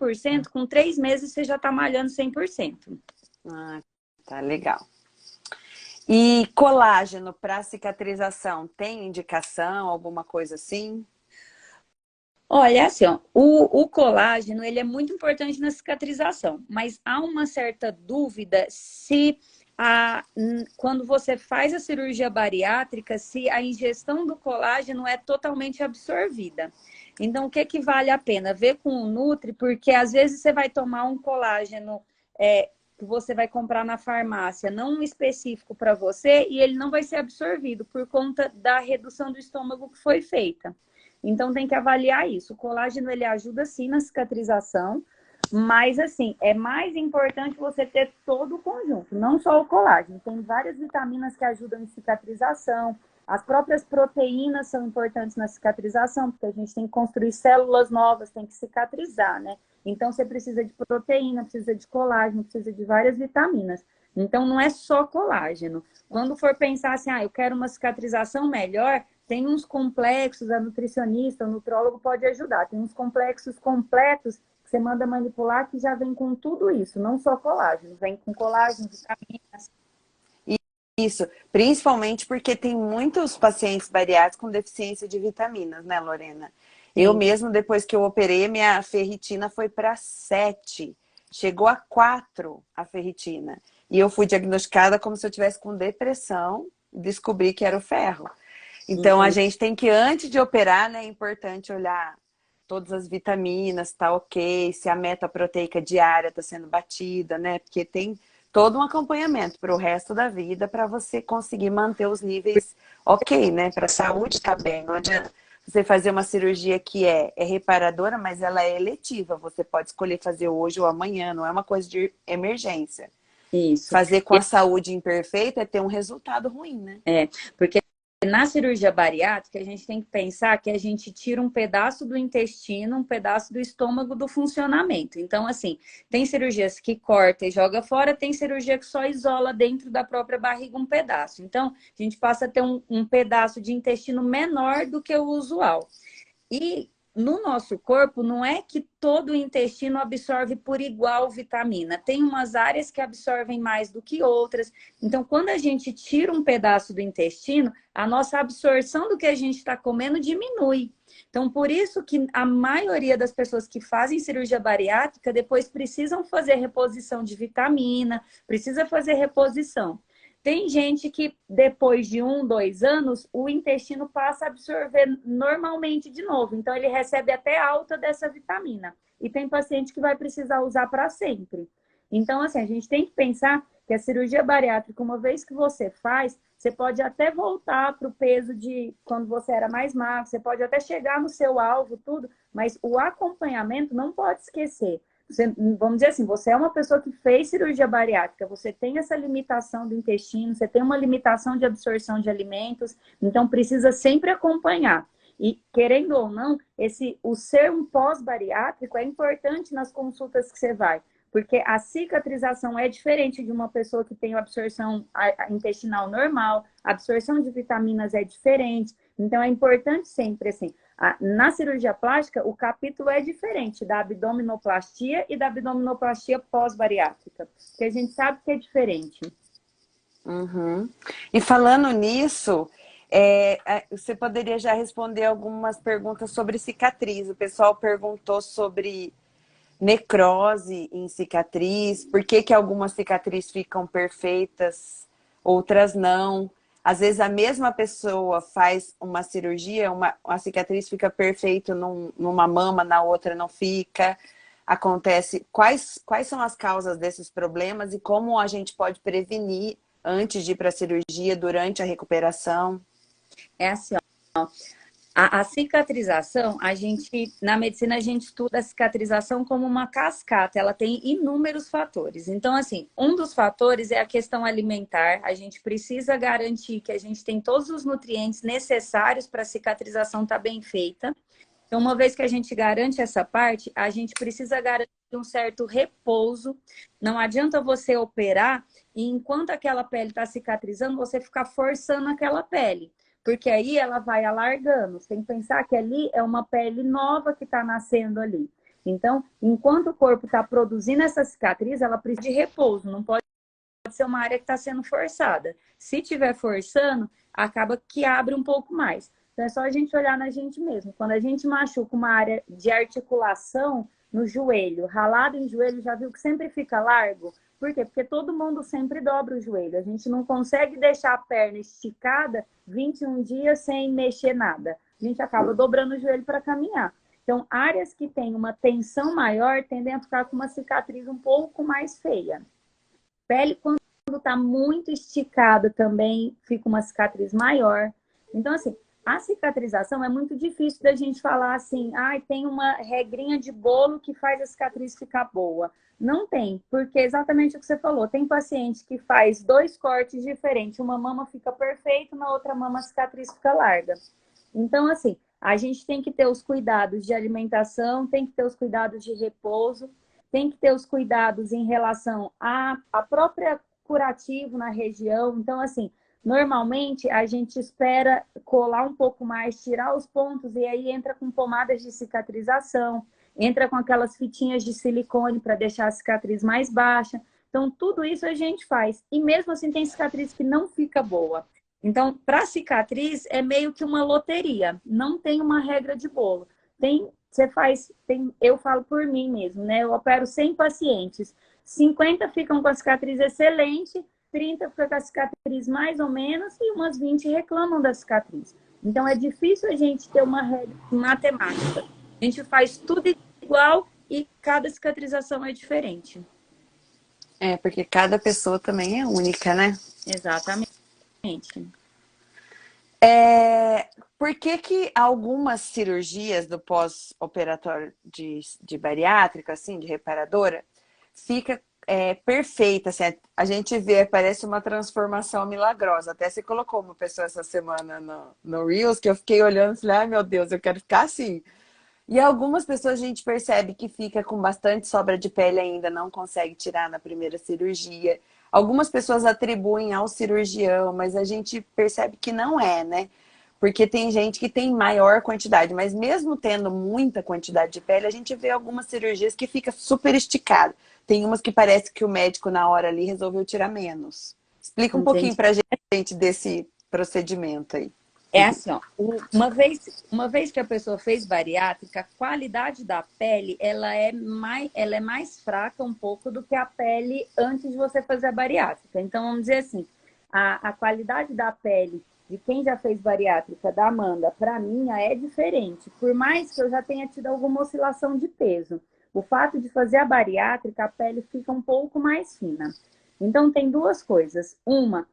100%, com 3 meses você já está malhando 100%. Ah, tá legal. E colágeno para cicatrização, tem indicação, alguma coisa assim? Olha, assim, ó, o colágeno, ele é muito importante na cicatrização, mas há uma certa dúvida se quando você faz a cirurgia bariátrica, se a ingestão do colágeno é totalmente absorvida. Então, o que que vale a pena? Ver com o Nutri, porque às vezes você vai tomar um colágeno que você vai comprar na farmácia, não um específico para você, e ele não vai ser absorvido por conta da redução do estômago que foi feita. Então tem que avaliar isso. O colágeno ele ajuda sim na cicatrização, mas assim, é mais importante você ter todo o conjunto, não só o colágeno. Tem várias vitaminas que ajudam em cicatrização. As próprias proteínas são importantes na cicatrização, porque a gente tem que construir células novas, tem que cicatrizar, né? Então você precisa de proteína, precisa de colágeno, precisa de várias vitaminas. Então não é só colágeno. Quando for pensar assim, eu quero uma cicatrização melhor, tem uns complexos, a nutricionista, o nutrólogo pode ajudar. Tem uns complexos completos que você manda manipular que já vem com tudo isso, não só colágeno. Vem com colágeno, vitaminas. Isso, principalmente porque tem muitos pacientes bariátricos com deficiência de vitaminas, né, Lorena? Eu Sim. mesmo, depois que eu operei, minha ferritina foi para 7. Chegou a 4 a ferritina. E eu fui diagnosticada como se eu tivesse com depressão e descobri que era o ferro. Então, a gente tem que, antes de operar, né, é importante olhar todas as vitaminas, tá ok, se a meta proteica diária está sendo batida, né? Porque tem todo um acompanhamento para o resto da vida para você conseguir manter os níveis ok, né? Para a saúde estar bem. Não adianta você fazer uma cirurgia que é reparadora, mas ela é eletiva. Você pode escolher fazer hoje ou amanhã, não é uma coisa de emergência. Isso. Fazer com a saúde imperfeita é ter um resultado ruim, né? Porque na cirurgia bariátrica, a gente tem que pensar que a gente tira um pedaço do intestino, um pedaço do estômago do funcionamento. Então, assim, tem cirurgias que corta e joga fora, tem cirurgia que só isola dentro da própria barriga um pedaço. Então, a gente passa a ter um pedaço de intestino menor do que o usual. E no nosso corpo, não é que todo o intestino absorve por igual vitamina. Tem umas áreas que absorvem mais do que outras. Então, quando a gente tira um pedaço do intestino, a nossa absorção do que a gente está comendo diminui. Então, por isso que a maioria das pessoas que fazem cirurgia bariátrica depois precisam fazer reposição de vitamina, precisa fazer reposição. Tem gente que depois de 1, 2 anos, o intestino passa a absorver normalmente de novo. Então, ele recebe até alta dessa vitamina. E tem paciente que vai precisar usar para sempre. Então, assim, a gente tem que pensar que a cirurgia bariátrica, uma vez que você faz, você pode até voltar para o peso de quando você era mais magro, você pode até chegar no seu alvo, tudo, mas o acompanhamento não pode esquecer. Você, vamos dizer assim, você é uma pessoa que fez cirurgia bariátrica, você tem essa limitação do intestino, você tem uma limitação de absorção de alimentos, então precisa sempre acompanhar. E, querendo ou não, o ser um pós-bariátrico é importante nas consultas que você vai, porque a cicatrização é diferente de uma pessoa que tem absorção intestinal normal, a absorção de vitaminas é diferente, então é importante sempre, assim, na cirurgia plástica, o capítulo é diferente da abdominoplastia e da abdominoplastia pós-bariátrica, porque a gente sabe que é diferente. Uhum. E falando nisso, você poderia já responder algumas perguntas sobre cicatriz. O pessoal perguntou sobre necrose em cicatriz, por que que algumas cicatrizes ficam perfeitas, outras não. Às vezes a mesma pessoa faz uma cirurgia, uma cicatriz fica perfeita numa mama, na outra não fica. Acontece. Quais são as causas desses problemas e como a gente pode prevenir antes de ir para a cirurgia, durante a recuperação? É assim, ó. A cicatrização, na medicina, a gente estuda a cicatrização como uma cascata, ela tem inúmeros fatores. Então, assim, um dos fatores é a questão alimentar, a gente precisa garantir que a gente tem todos os nutrientes necessários para a cicatrização estar bem feita. Então, uma vez que a gente garante essa parte, a gente precisa garantir um certo repouso. Não adianta você operar e enquanto aquela pele está cicatrizando, você ficar forçando aquela pele. Porque aí ela vai alargando. Você tem que pensar que ali é uma pele nova que está nascendo ali. Então, enquanto o corpo está produzindo essa cicatriz, ela precisa de repouso, não pode ser uma área que está sendo forçada. Se estiver forçando, acaba que abre um pouco mais. Então, é só a gente olhar na gente mesmo. Quando a gente machuca uma área de articulação no joelho, ralado em joelho, já viu que sempre fica largo? Por quê? Porque todo mundo sempre dobra o joelho. A gente não consegue deixar a perna esticada 21 dias sem mexer nada. A gente acaba dobrando o joelho para caminhar. Então, áreas que têm uma tensão maior tendem a ficar com uma cicatriz um pouco mais feia. Pele, quando está muito esticada, também fica uma cicatriz maior. Então, assim, a cicatrização é muito difícil da gente falar assim, tem uma regrinha de bolo que faz a cicatriz ficar boa. Não tem, porque é exatamente o que você falou. Tem paciente que faz 2 cortes diferentes. Uma mama fica perfeita, na outra mama a cicatriz fica larga. Então, assim, a gente tem que ter os cuidados de alimentação, tem que ter os cuidados de repouso, tem que ter os cuidados em relação à própria curativo na região. Então, assim, normalmente a gente espera colar um pouco mais, tirar os pontos, e aí entra com pomadas de cicatrização, entra com aquelas fitinhas de silicone para deixar a cicatriz mais baixa. Então, tudo isso a gente faz. E mesmo assim, tem cicatriz que não fica boa. Então, para cicatriz, é meio que uma loteria. Não tem uma regra de bolo. Eu falo por mim mesmo, né? Eu opero 100 pacientes. 50 ficam com a cicatriz excelente, 30 ficam com a cicatriz mais ou menos e umas 20 reclamam da cicatriz. Então, é difícil a gente ter uma regra matemática. A gente faz tudo igual e cada cicatrização é diferente. É, porque cada pessoa também é única, né? Exatamente. Por que algumas cirurgias do pós-operatório de bariátrica, assim, de reparadora, fica perfeita, assim, a gente vê, parece uma transformação milagrosa. Até você colocou uma pessoa essa semana no Reels, que eu fiquei olhando e falei, ai meu Deus, eu quero ficar assim. E algumas pessoas a gente percebe que fica com bastante sobra de pele ainda, não consegue tirar na primeira cirurgia. Algumas pessoas atribuem ao cirurgião, mas a gente percebe que não é, né? Porque tem gente que tem maior quantidade, mas mesmo tendo muita quantidade de pele, a gente vê algumas cirurgias que fica super esticado. Tem umas que parece que o médico na hora ali resolveu tirar menos. Explica um pouquinho pra gente desse procedimento aí. É assim, ó, uma vez que a pessoa fez bariátrica, a qualidade da pele, ela é mais fraca um pouco do que a pele antes de você fazer a bariátrica. Então, vamos dizer assim, a qualidade da pele de quem já fez bariátrica, da Amanda, para mim, é diferente. Por mais que eu já tenha tido alguma oscilação de peso, o fato de fazer a bariátrica, a pele fica um pouco mais fina. Então, tem duas coisas. Uma,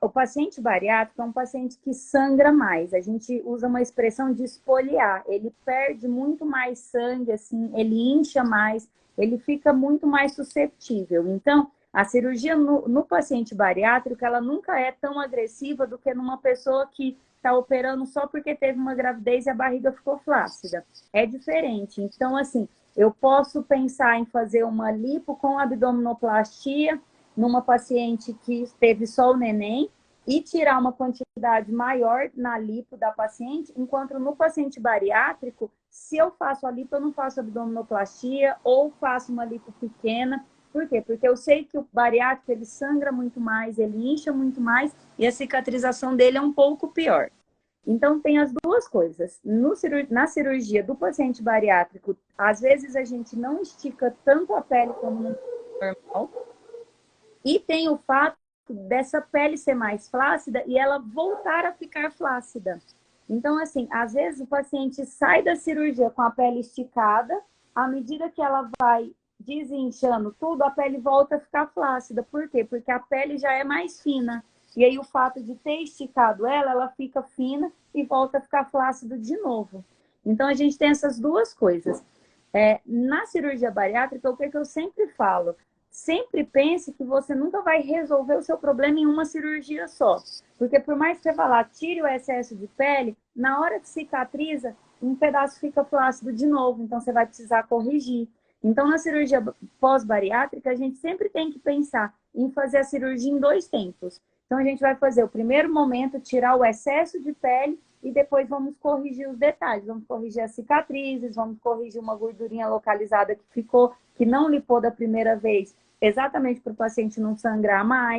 o paciente bariátrico é um paciente que sangra mais. A gente usa uma expressão de esfoliar. Ele perde muito mais sangue, assim, ele incha mais, ele fica muito mais suscetível. Então, a cirurgia no paciente bariátrico, ela nunca é tão agressiva do que numa pessoa que está operando só porque teve uma gravidez e a barriga ficou flácida. É diferente. Então, assim, eu posso pensar em fazer uma lipo com abdominoplastia numa paciente que teve só o neném e tirar uma quantidade maior na lipo da paciente, enquanto no paciente bariátrico, se eu faço a lipo, eu não faço abdominoplastia ou faço uma lipo pequena. Por quê? Porque eu sei que o bariátrico, ele sangra muito mais, ele incha muito mais e a cicatrização dele é um pouco pior. Então, tem as duas coisas. Na cirurgia do paciente bariátrico, às vezes a gente não estica tanto a pele como no normal. E tem o fato dessa pele ser mais flácida e ela voltar a ficar flácida. Então, assim, às vezes o paciente sai da cirurgia com a pele esticada, à medida que ela vai desinchando tudo, a pele volta a ficar flácida. Por quê? Porque a pele já é mais fina. E aí o fato de ter esticado ela fica fina e volta a ficar flácido de novo. Então, a gente tem essas duas coisas. Na cirurgia bariátrica, o que eu sempre falo? Sempre pense que você nunca vai resolver o seu problema em uma cirurgia só. Porque por mais que você vá lá, tire o excesso de pele, na hora que cicatriza, um pedaço fica flácido de novo, então você vai precisar corrigir. Então, na cirurgia pós-bariátrica, a gente sempre tem que pensar em fazer a cirurgia em 2 tempos. Então, a gente vai fazer o primeiro momento, tirar o excesso de pele, e depois vamos corrigir os detalhes, vamos corrigir as cicatrizes, vamos corrigir uma gordurinha localizada que ficou, que não limpou da primeira vez, exatamente para o paciente não sangrar mais.